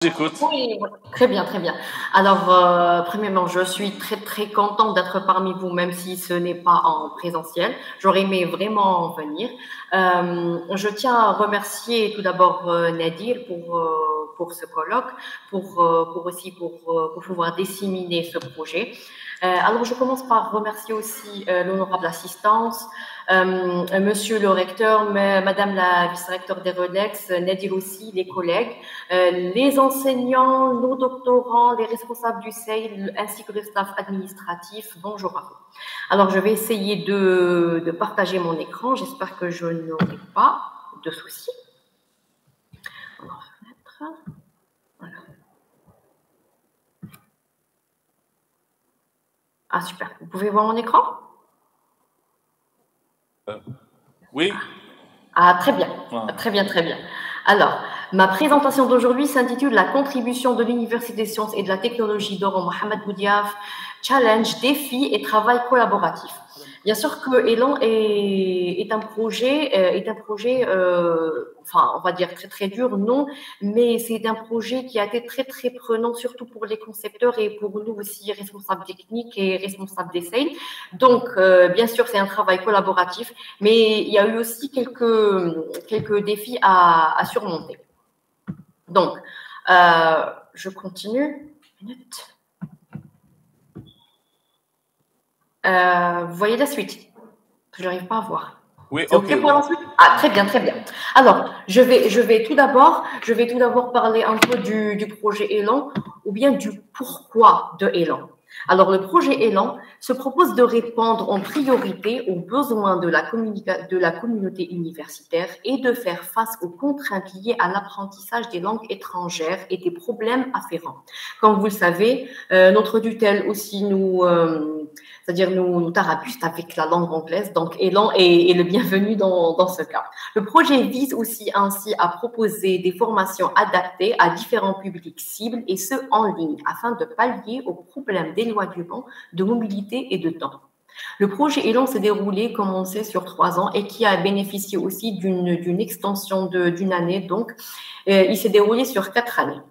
J'écoute. Oui, oui, très bien, très bien. Alors, premièrement, je suis très, très contente d'être parmi vous, même si ce n'est pas en présentiel. J'aurais aimé vraiment venir. Je tiens à remercier tout d'abord Nadir pour ce colloque, pour pouvoir disséminer ce projet. Alors, je commence par remercier aussi l'honorable assistance, monsieur le recteur, madame la vice-recteur des REDEX, Nadir aussi, les collègues, les enseignants, nos doctorants, les responsables du CEIL, ainsi que le staff administratif. Bonjour à vous. Alors, je vais essayer de partager mon écran. J'espère que je n'aurai pas de soucis. On va remettre. Voilà. Ah, super. Vous pouvez voir mon écran? Oui. Ah, très bien. Très bien, très bien. Alors, ma présentation d'aujourd'hui s'intitule La contribution de l'Université des sciences et de la technologie d'Oran Mohamed Boudiaf, challenge, défis et travail collaboratif. Bien sûr que Elan est un projet, enfin, on va dire très très dur, non, mais c'est un projet qui a été très très prenant, surtout pour les concepteurs et pour nous aussi, responsables techniques et responsables d'essai. Donc, bien sûr, c'est un travail collaboratif, mais il y a eu aussi quelques défis à surmonter. Donc, je continue. Vous voyez la suite? Je n'arrive pas à voir. Oui, ok pour la suite? Ah, très bien, très bien. Alors, je vais tout d'abord parler un peu du projet Elan ou bien du pourquoi de Elan. Alors, le projet Elan se propose de répondre en priorité aux besoins de la communauté universitaire et de faire face aux contraintes liées à l'apprentissage des langues étrangères et des problèmes afférents. Comme vous le savez, notre tutelle aussi c'est-à-dire nous thérapeutes avec la langue anglaise, donc Elan est le bienvenu dans ce cas. Le projet vise aussi ainsi à proposer des formations adaptées à différents publics cibles et ce en ligne afin de pallier aux problèmes d'éloignement, de mobilité et de temps. Le projet Elan s'est déroulé, comme on sait, sur 3 ans et qui a bénéficié aussi d'une extension d'une année. Donc, il s'est déroulé sur 4 années.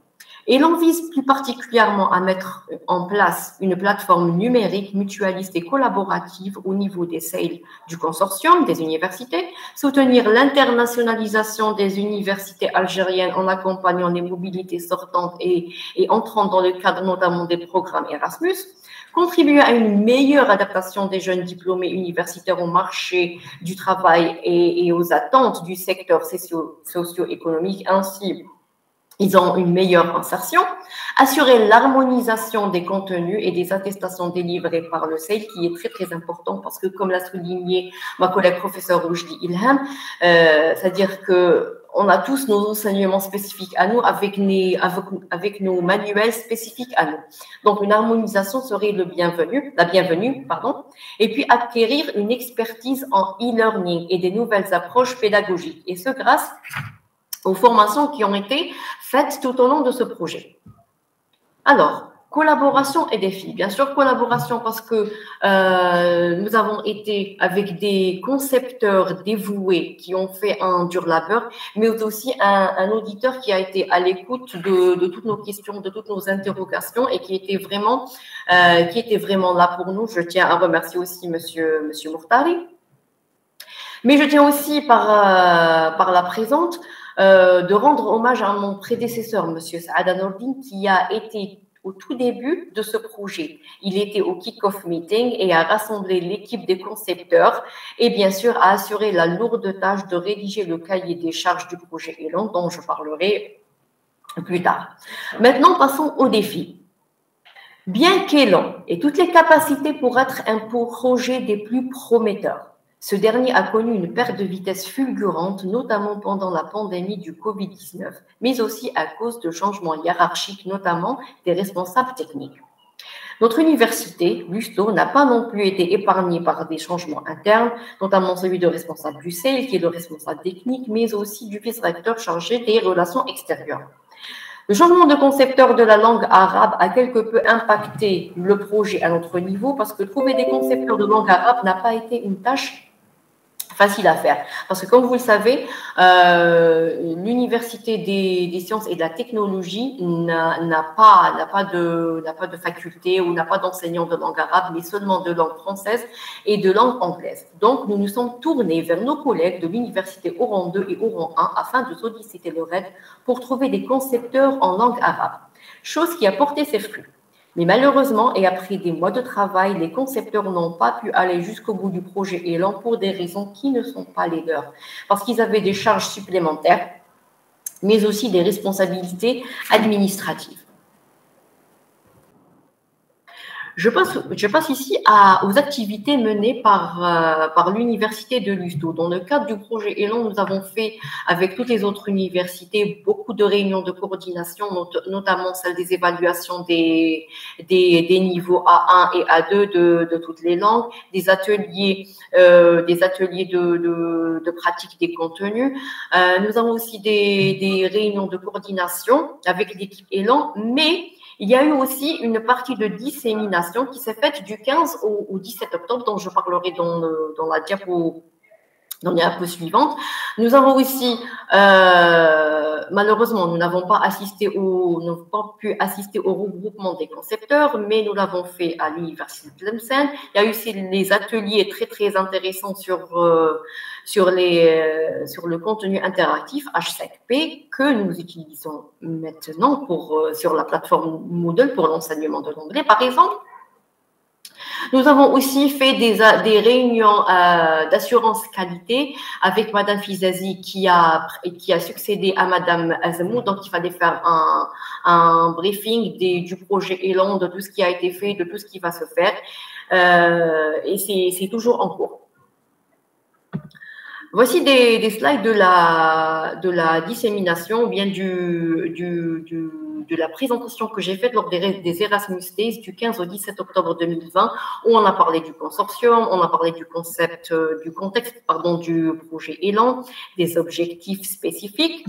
Elan vise plus particulièrement à mettre en place une plateforme numérique mutualiste et collaborative au niveau des sales du consortium des universités, soutenir l'internationalisation des universités algériennes en accompagnant les mobilités sortantes et entrant dans le cadre notamment des programmes Erasmus, contribuer à une meilleure adaptation des jeunes diplômés universitaires au marché du travail et aux attentes du secteur socio-économique, ainsi ils ont une meilleure insertion, assurer l'harmonisation des contenus et des attestations délivrées par le CEIL, qui est très, très important parce que, comme l'a souligné ma collègue professeure Roujdi Ilham, c'est-à-dire qu'on a tous nos enseignements spécifiques à nous avec nos manuels spécifiques à nous. Donc, une harmonisation serait la bienvenue, et puis acquérir une expertise en e-learning et des nouvelles approches pédagogiques, et ce grâce aux formations qui ont été faites tout au long de ce projet. Alors, collaboration et défis. Bien sûr, collaboration parce que nous avons été avec des concepteurs dévoués qui ont fait un dur labeur, mais aussi un auditeur qui a été à l'écoute de toutes nos questions, de toutes nos interrogations et qui était vraiment là pour nous. Je tiens à remercier aussi Monsieur Mourtari. Mais je tiens aussi par la présente de rendre hommage à mon prédécesseur, Monsieur Saada Nordine, qui a été au tout début de ce projet. Il était au kick-off meeting et a rassemblé l'équipe des concepteurs et bien sûr a assuré la lourde tâche de rédiger le cahier des charges du projet Elan, dont je parlerai plus tard. Maintenant, passons aux défis. Bien qu'Elan ait toutes les capacités pour être un projet des plus prometteurs, ce dernier a connu une perte de vitesse fulgurante, notamment pendant la pandémie du Covid-19, mais aussi à cause de changements hiérarchiques, notamment des responsables techniques. Notre université, l'USTO, n'a pas non plus été épargnée par des changements internes, notamment celui de responsable du CEIL, qui est le responsable technique, mais aussi du vice-recteur chargé des relations extérieures. Le changement de concepteur de la langue arabe a quelque peu impacté le projet à notre niveau parce que trouver des concepteurs de langue arabe n'a pas été une tâche facile à faire. Parce que comme vous le savez, l'Université des sciences et de la technologie n'a pas de faculté ou n'a pas d'enseignant de langue arabe, mais seulement de langue française et de langue anglaise. Donc, nous nous sommes tournés vers nos collègues de l'Université Oran 2 et Oran 1 afin de solliciter leur aide pour trouver des concepteurs en langue arabe, chose qui a porté ses fruits. Mais malheureusement, et après des mois de travail, les concepteurs n'ont pas pu aller jusqu'au bout du projet Élan pour des raisons qui ne sont pas les leurs. Parce qu'ils avaient des charges supplémentaires, mais aussi des responsabilités administratives. Je passe ici aux activités menées par l'université de Lusto. Dans le cadre du projet Élan, nous avons fait avec toutes les autres universités beaucoup de réunions de coordination, notamment celle des évaluations des niveaux A1 et A2 de toutes les langues, des ateliers de pratique des contenus. Nous avons aussi des réunions de coordination avec l'équipe Élan, mais il y a eu aussi une partie de dissémination qui s'est faite du 15 au 17 octobre, dont je parlerai dans la diapo suivante. Nous avons aussi, malheureusement, nous n'avons pas pu assister au regroupement des concepteurs, mais nous l'avons fait à l'université de Tlemcen. Il y a eu aussi les ateliers très très intéressants sur le contenu interactif H5P que nous utilisons maintenant sur la plateforme Moodle pour l'enseignement de l'anglais, par exemple. Nous avons aussi fait des réunions d'assurance qualité avec Madame Fizazi qui a succédé à Madame Azemou. Donc, il fallait faire un briefing du projet Élan, de tout ce qui a été fait, de tout ce qui va se faire. Et c'est toujours en cours. Voici des slides de la dissémination, ou bien de la présentation que j'ai faite lors des Erasmus Days du 15 au 17 octobre 2020, où on a parlé du consortium, on a parlé du contexte du projet Élan, des objectifs spécifiques.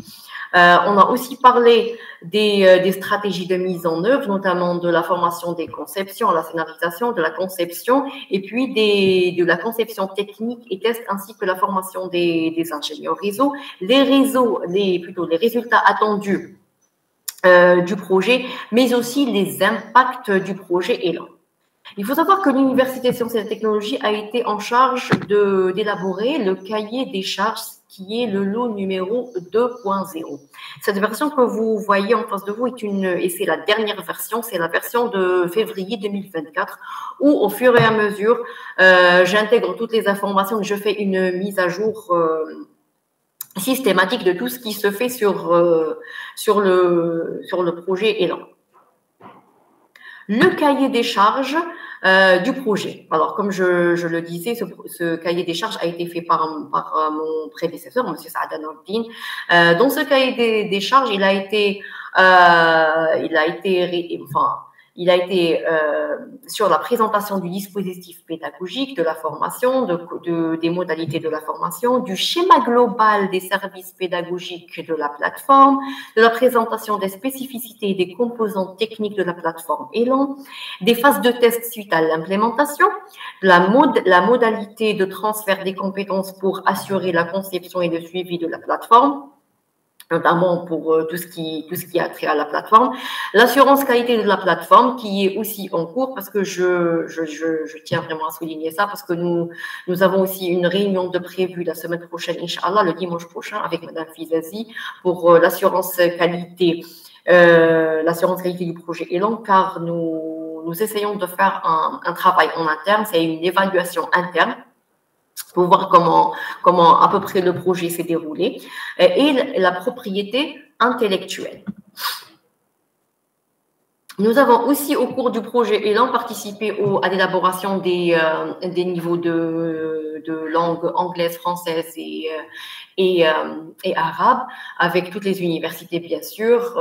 On a aussi parlé des stratégies de mise en œuvre, notamment de la formation des conceptions, la scénarisation, de la conception, et puis de la conception technique et test, ainsi que la formation des ingénieurs réseau, les résultats attendus du projet, mais aussi les impacts du projet Élan. Il faut savoir que l'Université de sciences et de technologie a été en charge d'élaborer le cahier des charges qui est le lot numéro 2.0. Cette version que vous voyez en face de vous et c'est la dernière version, c'est la version de février 2024, où au fur et à mesure, j'intègre toutes les informations, je fais une mise à jour systématique de tout ce qui se fait sur le projet Élan. Le cahier des charges du projet. Alors, comme je le disais, ce cahier des charges a été fait par mon prédécesseur, M. Saada Nordin. Dans ce cahier des charges, il a été sur la présentation du dispositif pédagogique, de la formation, des modalités de la formation, du schéma global des services pédagogiques de la plateforme, de la présentation des spécificités et des composantes techniques de la plateforme Élan, des phases de test suite à l'implémentation, la modalité de transfert des compétences pour assurer la conception et le suivi de la plateforme, notamment pour tout ce qui a trait à la plateforme, l'assurance qualité de la plateforme qui est aussi en cours, parce que je tiens vraiment à souligner ça, parce que nous avons aussi une réunion de prévue la semaine prochaine, Inch'Allah, le dimanche prochain, avec Madame Fizazi pour l'assurance qualité du projet Élan, car nous essayons de faire un travail en interne, c'est une évaluation interne pour voir comment à peu près le projet s'est déroulé, et la propriété intellectuelle. Nous avons aussi, au cours du projet Élan, participé à l'élaboration des niveaux de langue anglaise, française et arabe, avec toutes les universités, bien sûr,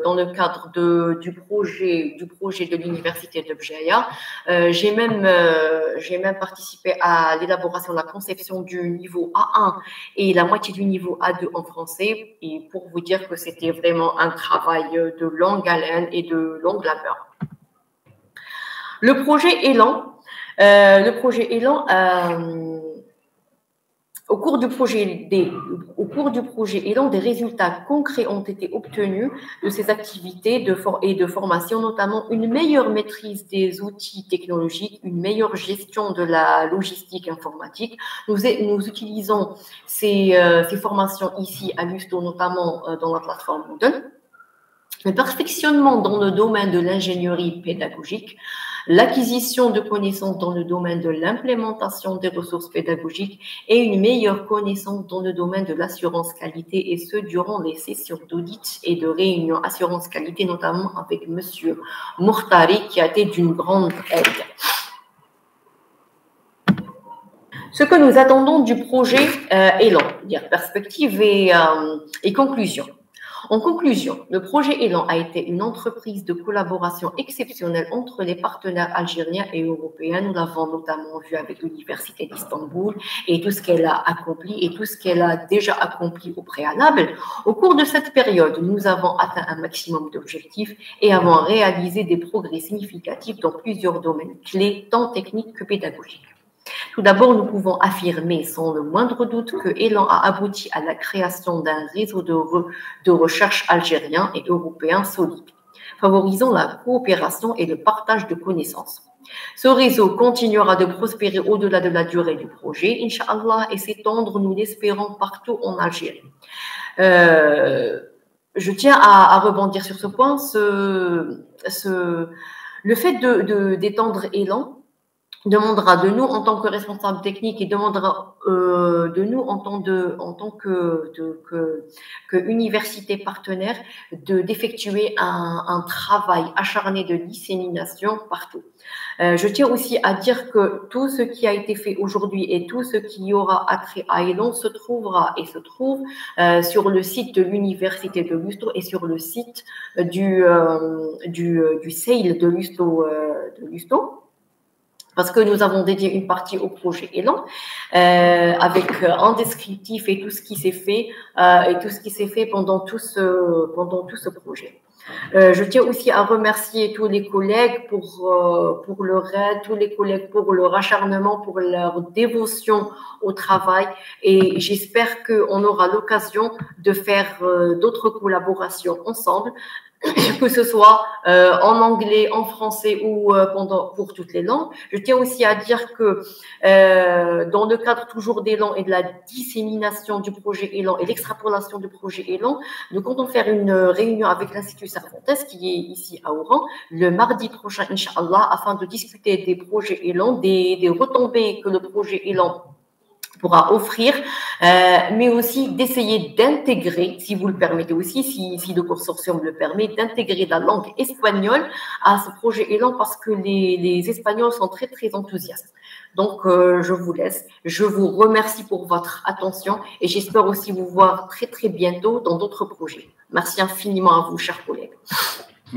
dans le cadre du projet de l'université de Bjaya. J'ai même participé à l'élaboration de la conception du niveau A1 et la moitié du niveau A2 en français, et pour vous dire que c'était vraiment un travail de longue haleine et de longue labeur. Le projet Élan Au cours du projet Élan, des résultats concrets ont été obtenus de ces activités et de formation, notamment une meilleure maîtrise des outils technologiques, une meilleure gestion de la logistique informatique. Nous utilisons ces formations ici à Lusto, notamment dans la plateforme Moodle. Le perfectionnement dans le domaine de l'ingénierie pédagogique, l'acquisition de connaissances dans le domaine de l'implémentation des ressources pédagogiques et une meilleure connaissance dans le domaine de l'assurance qualité, et ce durant les sessions d'audit et de réunion assurance qualité, notamment avec Monsieur Mourtari, qui a été d'une grande aide. Ce que nous attendons du projet Élan, dire perspective et conclusion. En conclusion, le projet Élan a été une entreprise de collaboration exceptionnelle entre les partenaires algériens et européens. Nous l'avons notamment vu avec l'Université d'Istanbul et tout ce qu'elle a accompli et tout ce qu'elle a déjà accompli au préalable. Au cours de cette période, nous avons atteint un maximum d'objectifs et avons réalisé des progrès significatifs dans plusieurs domaines clés, tant techniques que pédagogiques. Tout d'abord, nous pouvons affirmer sans le moindre doute que Élan a abouti à la création d'un réseau de recherche algérien et européen solide, favorisant la coopération et le partage de connaissances. Ce réseau continuera de prospérer au-delà de la durée du projet, Inch'Allah, et s'étendre, nous l'espérons, partout en Algérie. Je tiens à rebondir sur ce point. Le fait d'étendre Élan demandera de nous en tant que responsables techniques et demandera de nous en tant que université partenaire d'effectuer un travail acharné de dissémination partout. Je tiens aussi à dire que tout ce qui a été fait aujourd'hui et tout ce qui aura attrait à Élan se trouvera et se trouve sur le site de l'Université de Lusto et sur le site du SAIL de Lusto. Parce que nous avons dédié une partie au projet Élan, avec un descriptif et tout ce qui s'est fait, pendant tout ce projet. Je tiens aussi à remercier tous les collègues pour leur aide, tous les collègues pour leur acharnement, pour leur dévotion au travail, et j'espère qu'on aura l'occasion de faire d'autres collaborations ensemble, que ce soit en anglais, en français ou pour toutes les langues. Je tiens aussi à dire que dans le cadre toujours d'Élan et de la dissémination du projet Élan et l'extrapolation du projet Élan, nous comptons faire une réunion avec l'Institut Cervantes qui est ici à Oran le mardi prochain, Inch'Allah, afin de discuter des projets Élan, des retombées que le projet Élan pourra offrir, mais aussi d'essayer d'intégrer, si vous le permettez aussi, si le consortium le permet, d'intégrer la langue espagnole à ce projet Élan, parce que les Espagnols sont très, très enthousiastes. Donc, je vous laisse. Je vous remercie pour votre attention et j'espère aussi vous voir très, très bientôt dans d'autres projets. Merci infiniment à vous, chers collègues.